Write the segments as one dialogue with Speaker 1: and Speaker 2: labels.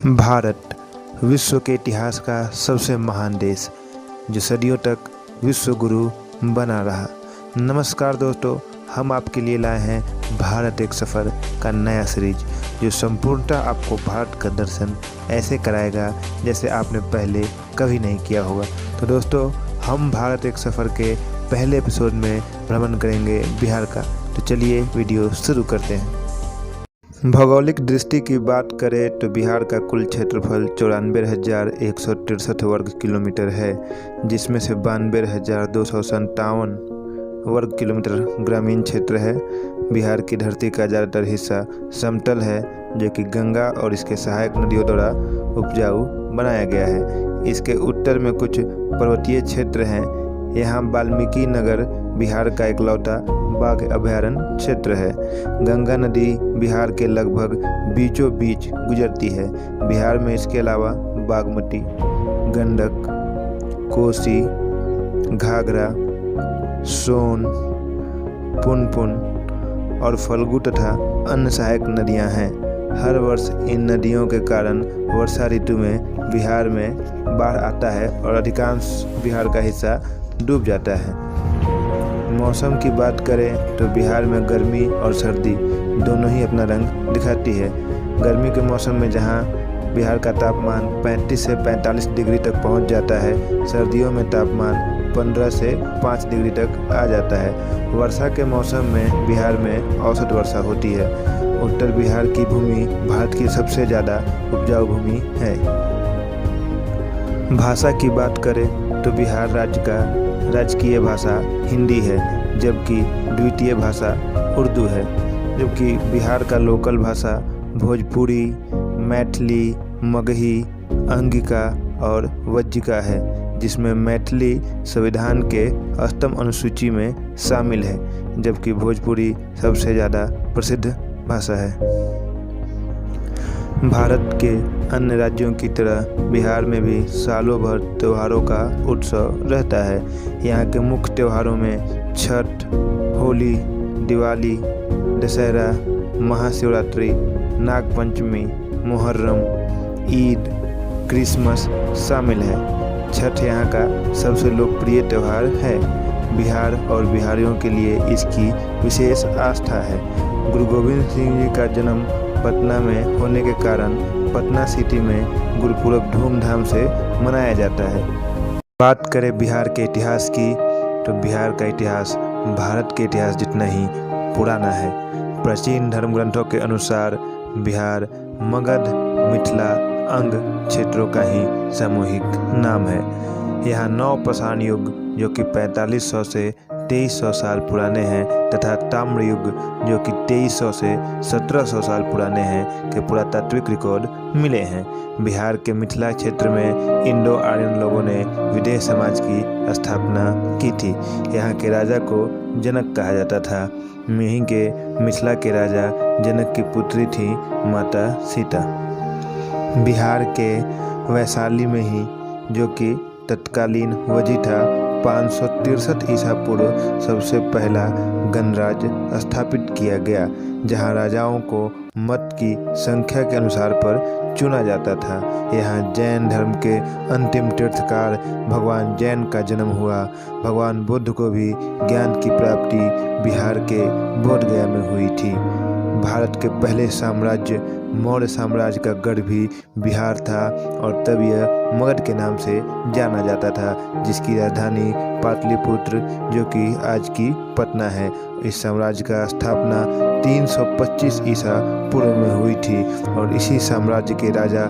Speaker 1: भारत विश्व के इतिहास का सबसे महान देश जो सदियों तक विश्व गुरु बना रहा। नमस्कार दोस्तों, हम आपके लिए लाए हैं भारत एक सफ़र का नया सीरीज जो संपूर्णतः आपको भारत का दर्शन ऐसे कराएगा जैसे आपने पहले कभी नहीं किया होगा। तो दोस्तों, हम भारत एक सफ़र के पहले एपिसोड में भ्रमण करेंगे बिहार का। तो चलिए वीडियो शुरू करते हैं। भौगोलिक दृष्टि की बात करें तो बिहार का कुल क्षेत्रफल 94,163 वर्ग किलोमीटर है, जिसमें से 92,257 वर्ग किलोमीटर ग्रामीण क्षेत्र है। बिहार की धरती का ज़्यादातर हिस्सा समतल है, जो कि गंगा और इसके सहायक नदियों द्वारा उपजाऊ बनाया गया है। इसके उत्तर में कुछ पर्वतीय क्षेत्र हैं। यहाँ वाल्मीकि नगर बिहार का इकलौता बाघ अभयारण्य क्षेत्र है। गंगा नदी बिहार के लगभग बीचों बीच गुजरती है। बिहार में इसके अलावा बागमती, गंडक, कोसी, घाघरा, सोन, पुनपुन और फल्गु तथा अन्य सहायक नदियां हैं। हर वर्ष इन नदियों के कारण वर्षा ऋतु में बिहार में बाढ़ आता है और अधिकांश बिहार का हिस्सा डूब जाता है। मौसम की बात करें तो बिहार में गर्मी और सर्दी दोनों ही अपना रंग दिखाती है। गर्मी के मौसम में जहां बिहार का तापमान 35 से 45 डिग्री तक पहुंच जाता है, सर्दियों में तापमान 15 से 5 डिग्री तक आ जाता है। वर्षा के मौसम में बिहार में औसत वर्षा होती है। उत्तर बिहार की भूमि भारत की सबसे ज़्यादा उपजाऊ भूमि है। भाषा की बात करें तो बिहार राज्य का राजकीय भाषा हिंदी है, जबकि द्वितीय भाषा उर्दू है। जबकि बिहार का लोकल भाषा भोजपुरी, मैथिली, मगही, अंगिका और वज्जिका है, जिसमें मैथिली संविधान के 8वीं अनुसूची में शामिल है, जबकि भोजपुरी सबसे ज़्यादा प्रसिद्ध भाषा है। भारत के अन्य राज्यों की तरह बिहार में भी सालों भर त्योहारों का उत्सव रहता है। यहाँ के मुख्य त्योहारों में छठ, होली, दिवाली, दशहरा, महाशिवरात्रि, नागपंचमी, मुहर्रम, ईद, क्रिसमस शामिल है। छठ यहाँ का सबसे लोकप्रिय त्यौहार है। बिहार और बिहारियों के लिए इसकी विशेष आस्था है। गुरु गोविंद सिंह जी का जन्म पटना में होने के कारण पटना सिटी में गुरुपुरब धूमधाम से मनाया जाता है। बात करें बिहार के इतिहास की तो बिहार का इतिहास भारत के इतिहास जितना ही पुराना है। प्राचीन धर्म ग्रंथों के अनुसार बिहार मगध, मिथिला, अंग क्षेत्रों का ही सामूहिक नाम है। यहाँ 9 पाषाण युग जो कि 4500 से 2300 साल पुराने हैं तथा ताम्र युग जो कि 2300 से 1700 साल पुराने हैं के पुरातात्विक रिकॉर्ड मिले हैं। बिहार के मिथिला क्षेत्र में इंडो आर्यन लोगों ने विदेह समाज की स्थापना की थी। यहाँ के राजा को जनक कहा जाता था। यहीं के मिथिला के राजा जनक की पुत्री थी माता सीता। बिहार के वैशाली में ही, जो कि तत्कालीन वजी था, 563 ईसा पूर्व सबसे पहला गणराज्य स्थापित किया गया, जहां राजाओं को मत की संख्या के अनुसार पर चुना जाता था। यहाँ जैन धर्म के अंतिम तीर्थकार भगवान जैन का जन्म हुआ। भगवान बुद्ध को भी ज्ञान की प्राप्ति बिहार के बोधगया में हुई थी। भारत के पहले साम्राज्य मौर्य साम्राज्य का गढ़ भी बिहार था और तब यह मगध के नाम से जाना जाता था, जिसकी राजधानी पाटलिपुत्र जो कि आज की पटना है। इस साम्राज्य का स्थापना 325 ईसा पूर्व में हुई थी और इसी साम्राज्य के राजा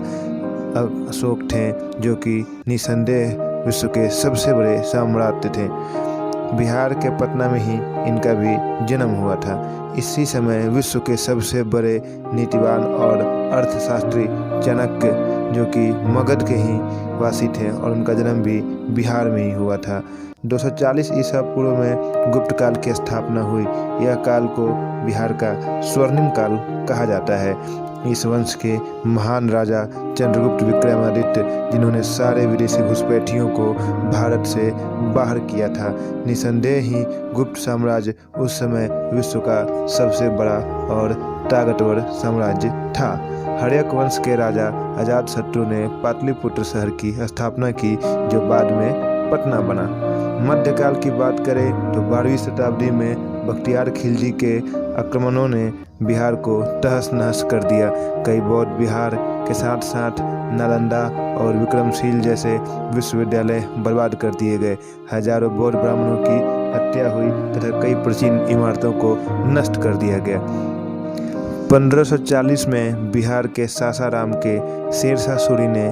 Speaker 1: अशोक थे, जो कि निसंदेह विश्व के सबसे बड़े सम्राट थे। बिहार के पटना में ही इनका भी जन्म हुआ था। इसी समय विश्व के सबसे बड़े नीतिवान और अर्थशास्त्री चाणक्य, जो कि मगध के ही वासी थे, और उनका जन्म भी बिहार में ही हुआ था। 240 ईसा पूर्व में गुप्त काल की स्थापना हुई। यह काल को बिहार का स्वर्णिम काल कहा जाता है। इस वंश के महान राजा चंद्रगुप्त विक्रमादित्य, जिन्होंने सारे विदेशी घुसपैठियों को भारत से बाहर किया था। निसंदेह ही गुप्त साम्राज्य उस समय विश्व का सबसे बड़ा और ताकतवर साम्राज्य था। हर्यक वंश के राजा अजातशत्रु ने पाटलिपुत्र शहर की स्थापना की, जो बाद में पटना बना। मध्यकाल की बात करें तो 12वीं शताब्दी में बख्तियार खिलजी के आक्रमणों ने बिहार को तहस नहस कर दिया। कई बौद्ध बिहार के साथ साथ नालंदा और विक्रमशील जैसे विश्वविद्यालय बर्बाद कर दिए गए। हजारों बौद्ध ब्राह्मणों की हत्या हुई तथा कई प्राचीन इमारतों को नष्ट कर दिया गया। 1540 में बिहार के सासाराम के शेरशाह सूरी ने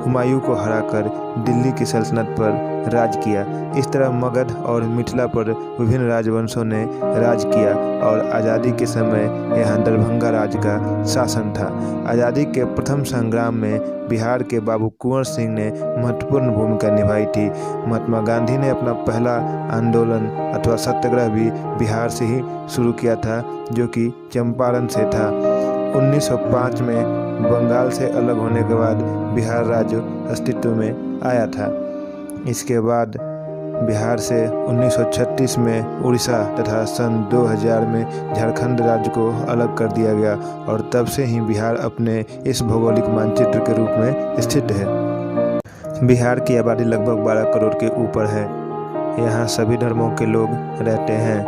Speaker 1: हुमायूं को हराकर दिल्ली की सल्तनत पर राज किया। इस तरह मगध और मिथिला पर विभिन्न राजवंशों ने राज किया और आज़ादी के समय यहाँ दरभंगा राज का शासन था। आज़ादी के प्रथम संग्राम में बिहार के बाबू कुंवर सिंह ने महत्वपूर्ण भूमिका निभाई थी। महात्मा गांधी ने अपना पहला आंदोलन अथवा सत्याग्रह भी बिहार से ही शुरू किया था, जो कि चंपारण से था। 1905 में बंगाल से अलग होने के बाद बिहार राज्य अस्तित्व में आया था। इसके बाद बिहार से 1936 में उड़ीसा तथा सन 2000 में झारखंड राज्य को अलग कर दिया गया और तब से ही बिहार अपने इस भौगोलिक मानचित्र के रूप में स्थित है। बिहार की आबादी लगभग 12 करोड़ के ऊपर है। यहाँ सभी धर्मों के लोग रहते हैं,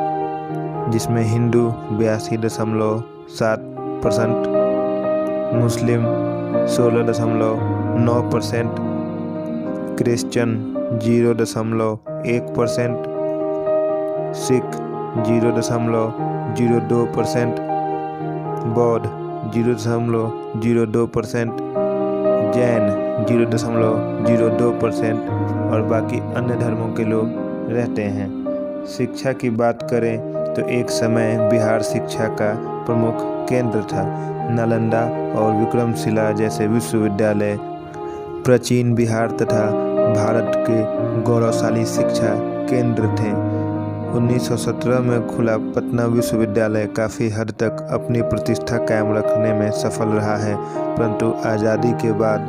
Speaker 1: जिसमें हिंदू 82.7%, मुस्लिम 16.9%, क्रिश्चियन 0.1%, सिख 0.02%, बौद्ध 0.02%, जैन 0.02% और बाकी अन्य धर्मों के लोग रहते हैं। शिक्षा की बात करें तो एक समय बिहार शिक्षा का प्रमुख केंद्र था। नालंदा और विक्रमशिला जैसे विश्वविद्यालय प्राचीन बिहार तथा भारत के गौरवशाली शिक्षा केंद्र थे। 1917 में खुला पटना विश्वविद्यालय काफ़ी हद तक अपनी प्रतिष्ठा कायम रखने में सफल रहा है, परंतु आज़ादी के बाद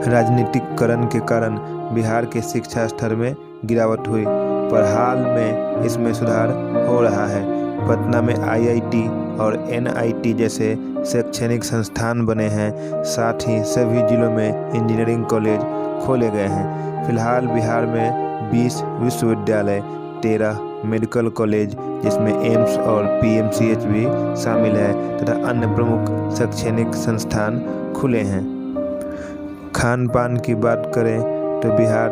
Speaker 1: राजनीतिकरण के कारण बिहार के शिक्षा स्तर में गिरावट हुई, पर हाल में इसमें सुधार हो रहा है। पटना में IIT और NIT जैसे शैक्षणिक संस्थान बने हैं, साथ ही सभी जिलों में इंजीनियरिंग कॉलेज खोले गए हैं। फिलहाल बिहार में 20 विश्वविद्यालय, 13 मेडिकल कॉलेज जिसमें एम्स और PMCH भी शामिल है तथा अन्य प्रमुख शैक्षणिक संस्थान खुले हैं। खान पान की बात करें तो बिहार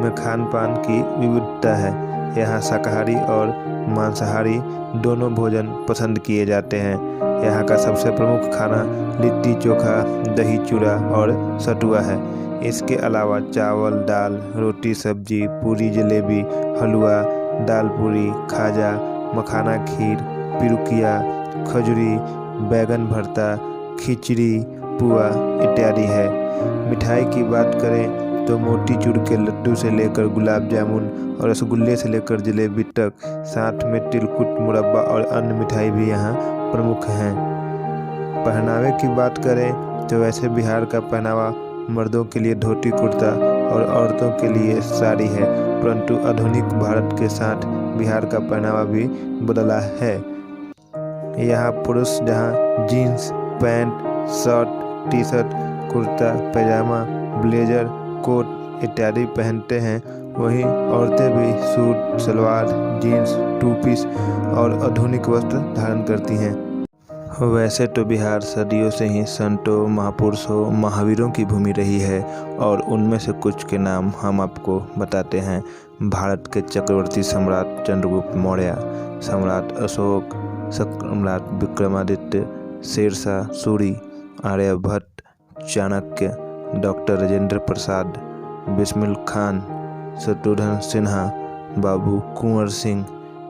Speaker 1: में खान पान की विविधता है। यहाँ शाकाहारी और मांसाहारी दोनों भोजन पसंद किए जाते हैं। यहाँ का सबसे प्रमुख खाना लिट्टी चोखा, दही चूड़ा और सतुआ है। इसके अलावा चावल, दाल, रोटी, सब्जी, पूरी, जलेबी, हलवा, दाल पूरी, खाजा, मखाना खीर, पिरुकिया, खजूरी, बैगन भरता, खिचड़ी, पुआ इत्यादि है। मिठाई की बात करें तो मोतीचूर के लड्डू से लेकर गुलाब जामुन और रसगुल्ले से लेकर जलेबी तक, साथ में तिलकुट, मुरब्बा और अन्य मिठाई भी यहाँ प्रमुख हैं। पहनावे की बात करें तो वैसे बिहार का पहनावा मर्दों के लिए धोती कुर्ता और औरतों के लिए साड़ी है, परंतु आधुनिक भारत के साथ बिहार का पहनावा भी बदला है। यहाँ पुरुष जहाँ jeans, pant, shirt, T shirt, kurta, pyjama, blazer, coat इत्यादि पहनते हैं, वहीं औरतें भी suit, salwar, jeans, two piece और आधुनिक वस्त्र धारण करती हैं। वैसे तो बिहार सदियों से ही संतों, महापुरुषों, महावीरों की भूमि रही है और उनमें से कुछ के नाम हम आपको बताते हैं। भारत के चक्रवर्ती सम्राट चंद्रगुप्त मौर्य, सम्राट अशोक, सम्राट विक्रमादित्य, शेरशाह सूरी, आर्यभट्ट, चाणक्य, डॉक्टर राजेंद्र प्रसाद, बिस्मिल खान, शत्रुघ्न सिन्हा, बाबू कुंवर सिंह,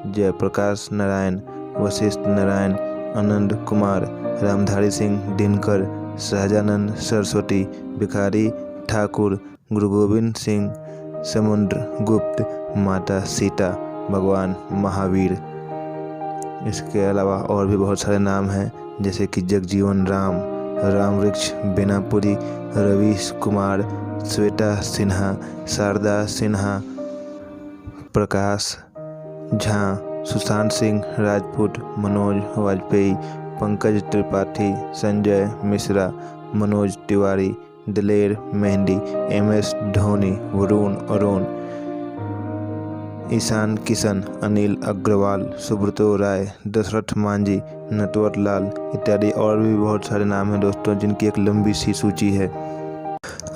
Speaker 1: जयप्रकाश नारायण, वशिष्ठ नारायण, आनंद कुमार, रामधारी सिंह दिनकर, सहजानंद सरस्वती, भिखारी ठाकुर, गुरु गोविंद सिंह, समुद्रगुप्त, माता सीता, भगवान महावीर। इसके अलावा और भी बहुत सारे नाम हैं, जैसे कि जगजीवन राम, रामवृक्ष बेनापुरी, रवीश कुमार, श्वेता सिन्हा, शारदा सिन्हा, प्रकाश झा, सुशांत सिंह राजपूत, मनोज वाजपेयी, पंकज त्रिपाठी, संजय मिश्रा, मनोज तिवारी, दिलेर मेहंदी, MS धोनी, वरुण अरोन, ईशान किशन, अनिल अग्रवाल, सुब्रतो राय, दशरथ मांझी, नटवर लाल इत्यादि और भी बहुत सारे नाम हैं दोस्तों, जिनकी एक लंबी सी सूची है।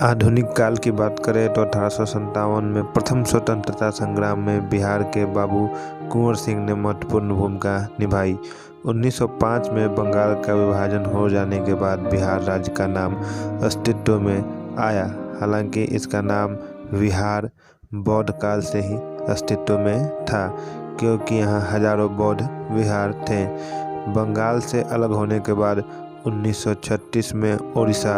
Speaker 1: आधुनिक काल की बात करें तो 1857 में प्रथम स्वतंत्रता संग्राम में बिहार के बाबू कुंवर सिंह ने महत्वपूर्ण भूमिका निभाई। 1905 में बंगाल का विभाजन हो जाने के बाद बिहार राज्य का नाम अस्तित्व में आया। हालांकि इसका नाम विहार बौद्ध काल से ही अस्तित्व में था, क्योंकि यहाँ हजारों बौद्ध विहार थे। बंगाल से अलग होने के बाद 1936 में ओडिशा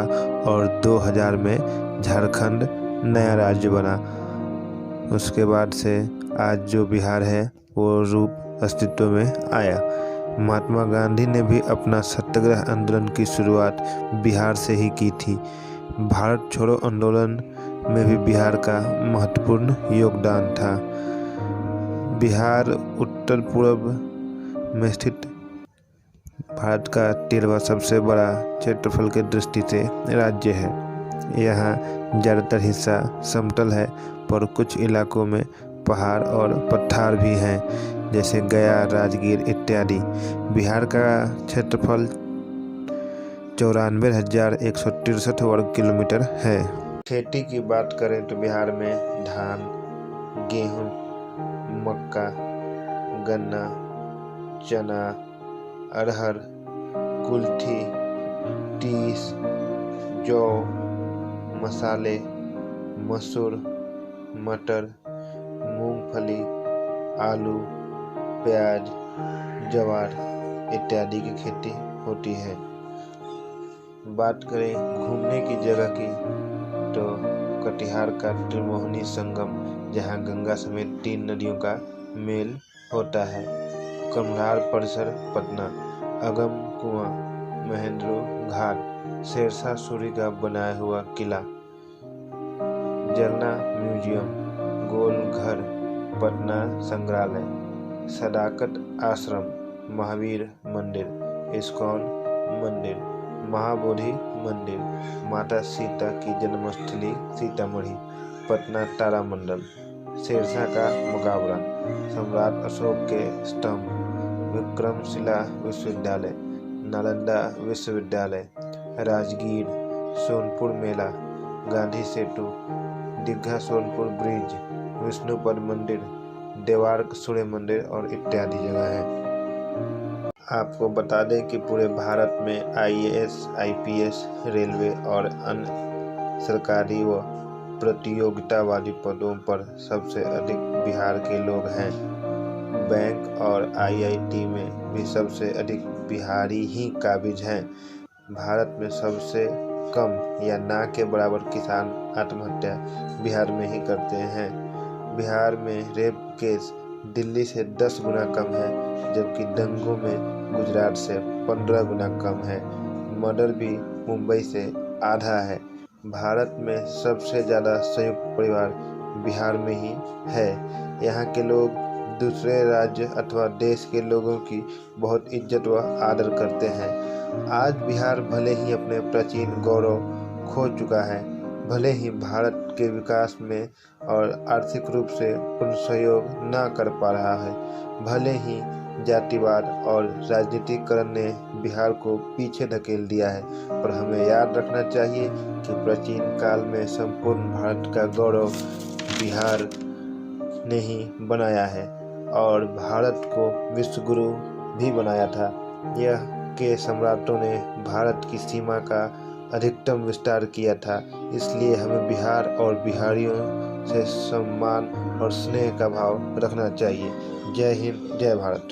Speaker 1: और 2000 में झारखंड नया राज्य बना। उसके बाद से आज जो बिहार है वो रूप अस्तित्व में आया। महात्मा गांधी ने भी अपना सत्याग्रह आंदोलन की शुरुआत बिहार से ही की थी। भारत छोड़ो आंदोलन में भी बिहार का महत्वपूर्ण योगदान था। बिहार उत्तर पूर्व में स्थित भारत का 13वां सबसे बड़ा क्षेत्रफल की दृष्टि से राज्य है। यहाँ ज़्यादातर हिस्सा समतल है, पर कुछ इलाकों में पहाड़ और पठार भी हैं, जैसे गया, राजगीर इत्यादि। बिहार का क्षेत्रफल 94,163 वर्ग किलोमीटर है। खेती की बात करें तो बिहार में धान, गेहूँ, मक्का, गन्ना, चना, अरहर, कुल्थी, तीस, जौ, मसाले, मसूर, मटर, मूंगफली, आलू, प्याज, ज्वार इत्यादि की खेती होती है। बात करें घूमने की जगह की तो कटिहार का त्रिमोहनी संगम, जहां गंगा समेत 3 नदियों का मेल होता है। कमलार परिसर पटना, अगम कुआं, महेंद्रो घाट, शेरशाह सूरी का बनाया हुआ किला, जलना म्यूजियम, गोल घर, पटना संग्रहालय, सदाकत आश्रम, महावीर मंदिर, इस्कॉन मंदिर, महाबोधि मंदिर, माता सीता की जन्मस्थली सीतामढ़ी, पटना तारामंडल, शेरशाह का मकबरा, सम्राट अशोक के स्तंभ, विक्रमशिला विश्वविद्यालय, नालंदा विश्वविद्यालय, राजगीर, सोनपुर मेला, गांधी सेतु, दीघा सोनपुर ब्रिज, विष्णुपद मंदिर, देवार्क सूर्य मंदिर और इत्यादि जगह है। आपको बता दें कि पूरे भारत में IAS, IPS, रेलवे और अन्य सरकारी व प्रतियोगितावादी पदों पर सबसे अधिक बिहार के लोग हैं। बैंक और IIT में भी सबसे अधिक बिहारी ही काबिज हैं। भारत में सबसे कम या ना के बराबर किसान आत्महत्या बिहार में ही करते हैं। बिहार में रेप केस दिल्ली से 10 गुना कम है, जबकि दंगों में गुजरात से 15 गुना कम है। मर्डर भी मुंबई से आधा है। भारत में सबसे ज़्यादा संयुक्त परिवार बिहार में ही है। यहाँ के लोग दूसरे राज्य अथवा देश के लोगों की बहुत इज्जत व आदर करते हैं। आज बिहार भले ही अपने प्राचीन गौरव खो चुका है, भले ही भारत के विकास में और आर्थिक रूप से पूर्ण सहयोग न कर पा रहा है, भले ही जातिवाद और राजनीतिकरण ने बिहार को पीछे धकेल दिया है, पर हमें याद रखना चाहिए कि प्राचीन काल में संपूर्ण भारत का गौरव बिहार ने ही बनाया है और भारत को विश्व गुरु भी बनाया था। यह के सम्राटों ने भारत की सीमा का अधिकतम विस्तार किया था। इसलिए हमें बिहार और बिहारियों से सम्मान और स्नेह का भाव रखना चाहिए। जय हिंद, जय भारत।